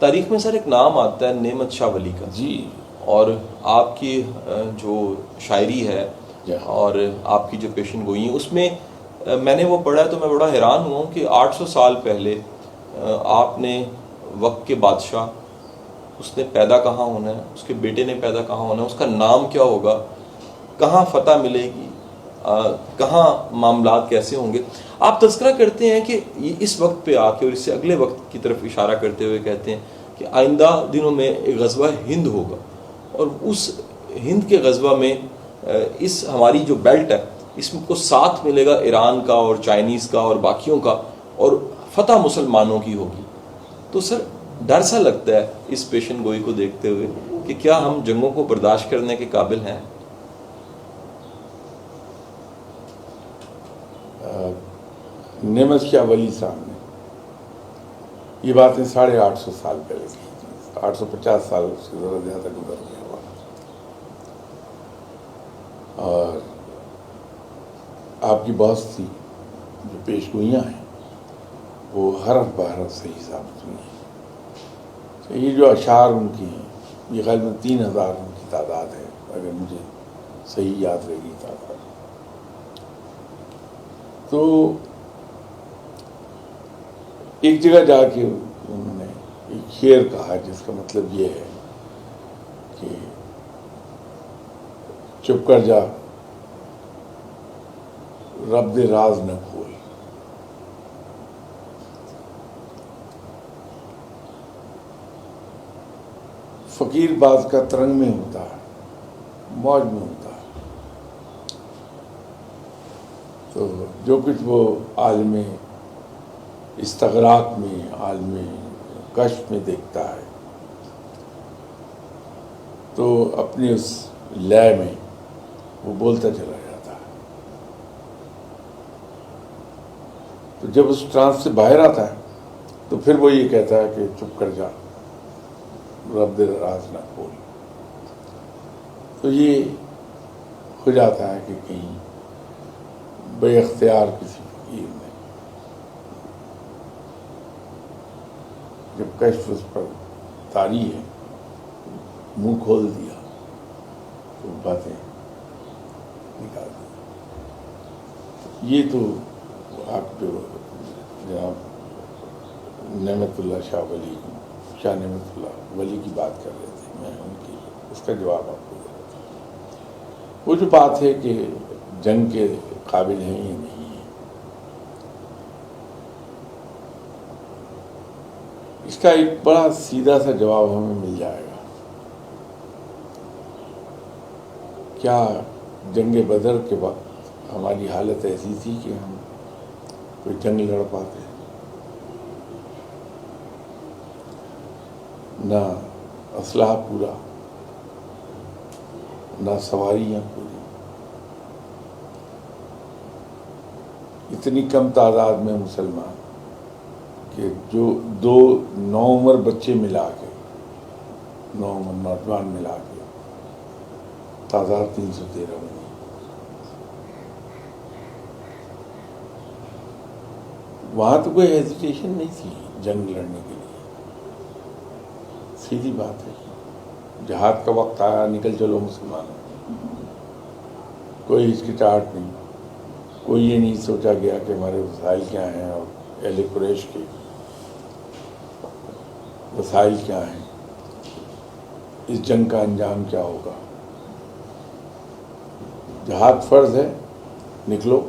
تاریخ میں سر ایک نام آتا ہے نعمت شاہ ولی کا جی، اور آپ کی جو شاعری ہے اور آپ کی جو پیشن گوئی اس میں میں نے وہ پڑھا ہے تو میں بڑا حیران ہوا ہوں کہ 800 سال پہلے آپ نے وقت کے بادشاہ، اس نے پیدا کہاں ہونا ہے، اس کے بیٹے نے پیدا کہاں ہونا ہے، اس کا نام کیا ہوگا، کہاں فتح ملے گی، کہاں معاملات کیسے ہوں گے. آپ تذکرہ کرتے ہیں کہ اس وقت پہ آ کے اور اس سے اگلے وقت کی طرف اشارہ کرتے ہوئے کہتے ہیں کہ آئندہ دنوں میں ایک غزوہ ہند ہوگا، اور اس ہند کے غزوہ میں اس ہماری جو بیلٹ ہے اس کو ساتھ ملے گا ایران کا اور چائنیز کا اور باقیوں کا، اور فتح مسلمانوں کی ہوگی. تو سر ڈر سا لگتا ہے اس پیشن گوئی کو دیکھتے ہوئے کہ کیا ہم جنگوں کو برداشت کرنے کے قابل ہیں؟ نعمت شاہ ولی صاحب نے یہ باتیں 850 سال پہلے کی تھی، 850 سال سے ذرا زیادہ گزر گیا ہوا، اور آپ کی بہت سی جو پیش گوئیاں ہیں وہ حرف بحرف صحیح ثابت ہوئی ہیں. یہ جو اشعار ان کی ہیں یہ غالباً 3000 ان کی تعداد ہے، اگر مجھے صحیح یاد رہے گی تعداد. تو ایک جگہ جا کے انہوں نے ایک شعر کہا جس کا مطلب یہ ہے کہ چپ کر جا رب دے راز نہ کھول. فقیر باز کا ترنگ میں ہوتا ہے، موج میں ہوتا ہے. تو جو کچھ وہ عالم استغراق میں، عالم کشف میں دیکھتا ہے تو اپنی اس لے میں وہ بولتا چلا جاتا ہے. تو جب اس ٹرانس سے باہر آتا ہے تو پھر وہ یہ کہتا ہے کہ چپ کر جا رب دے راز نہ کھول. تو یہ ہو جاتا ہے کہ کہیں بے اختیار کسی فقیر نے جب کشف اس پر طاری ہے منہ کھول دیا تو باتیں نکال دی. یہ تو آپ جو جناب نعمت اللہ شاہ ولی، شاہ نعمت اللہ ولی کی بات کر رہے تھے، میں ان کی اس کا جواب آپ کو دے رہا تھا. وہ جو بات ہے کہ جنگ کے قابل ہیں یا نہیں ہیں، اس کا ایک بڑا سیدھا سا جواب ہمیں مل جائے گا. کیا جنگ بدر کے وقت ہماری حالت ایسی تھی کہ ہم کوئی جنگ لڑ پاتے؟ نہ اسلحہ پورا، نہ سواریاں پوری، اتنی کم تعداد میں مسلمان کہ جو 2 نوعمر بچے ملا کے، نوعمر نوجوان ملا کے تعداد 313 بنی. وہاں تو کوئی ہیزیٹیشن نہیں تھی جنگ لڑنے کے لیے. سیدھی بات ہے، جہاد کا وقت آیا، نکل چلو مسلمانوں. کوئی ہچکچاہٹ نہیں، کوئی یہ نہیں سوچا گیا کہ ہمارے وسائل کیا ہیں اور اہل قریش کے وسائل کیا ہیں، اس جنگ کا انجام کیا ہوگا. جہاد فرض ہے، نکلو،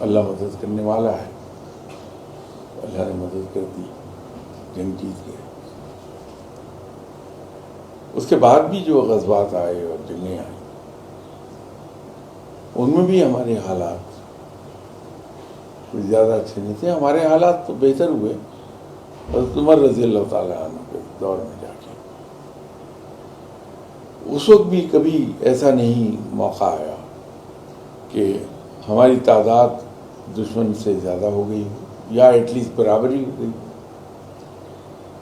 اللہ مدد کرنے والا ہے. اللہ نے مدد کر دی، جنگ جیت گئے. اس کے بعد بھی جو غزوات آئے اور جنگیں آئیں ان میں بھی ہمارے حالات کوئی زیادہ اچھے نہیں تھے. ہمارے حالات تو بہتر ہوئے حضرت عمر رضی اللہ تعالیٰ عنہ کے دور میں جا کے. اس وقت بھی کبھی ایسا نہیں موقع آیا کہ ہماری تعداد دشمن سے زیادہ ہو گئی یا ایٹ لیسٹ برابری ہو گئی.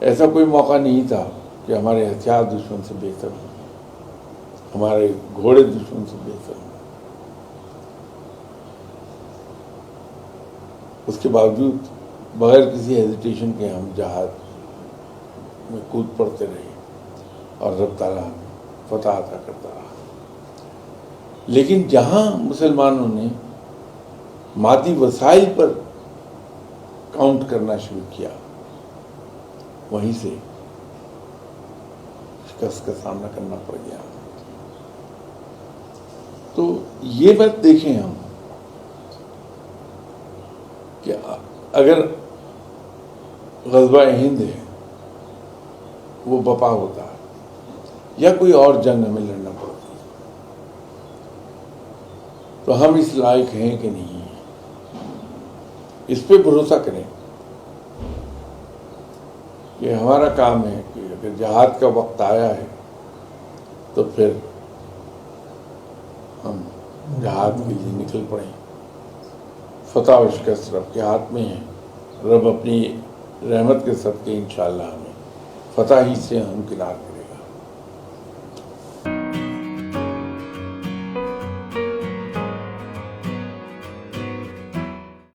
ایسا کوئی موقع نہیں تھا کہ ہمارے ہتھیار دشمن سے بہتر ہوں، ہمارے گھوڑے دشمن سے بہتر ہوں. اس کے باوجود بغیر کسی ہیزیٹیشن کے ہم جہاد میں کود پڑتے رہے اور رب تعالیٰ ہمیں فتح عطا کرتا رہا. لیکن جہاں مسلمانوں نے مادی وسائل پر کاؤنٹ کرنا شروع کیا وہیں سے شکست کا سامنا کرنا پڑ گیا. تو یہ بات دیکھیں ہم کہ اگر غزوہ ہند ہے وہ بپا ہوتا ہے یا کوئی اور جنگ ہمیں لڑنا پڑتا ہے تو ہم اس لائق ہیں کہ نہیں ہیں, اس پہ بھروسہ کریں کہ ہمارا کام ہے کہ اگر جہاد کا وقت آیا ہے تو پھر ہم جہاد کے لیے نکل پڑیں. فتح و شکست رب کے ہاتھ میں ہے. رب اپنی رحمت کے صدقے انشاءاللہ ہمیں فتح ہی سے ہمکنار کریں.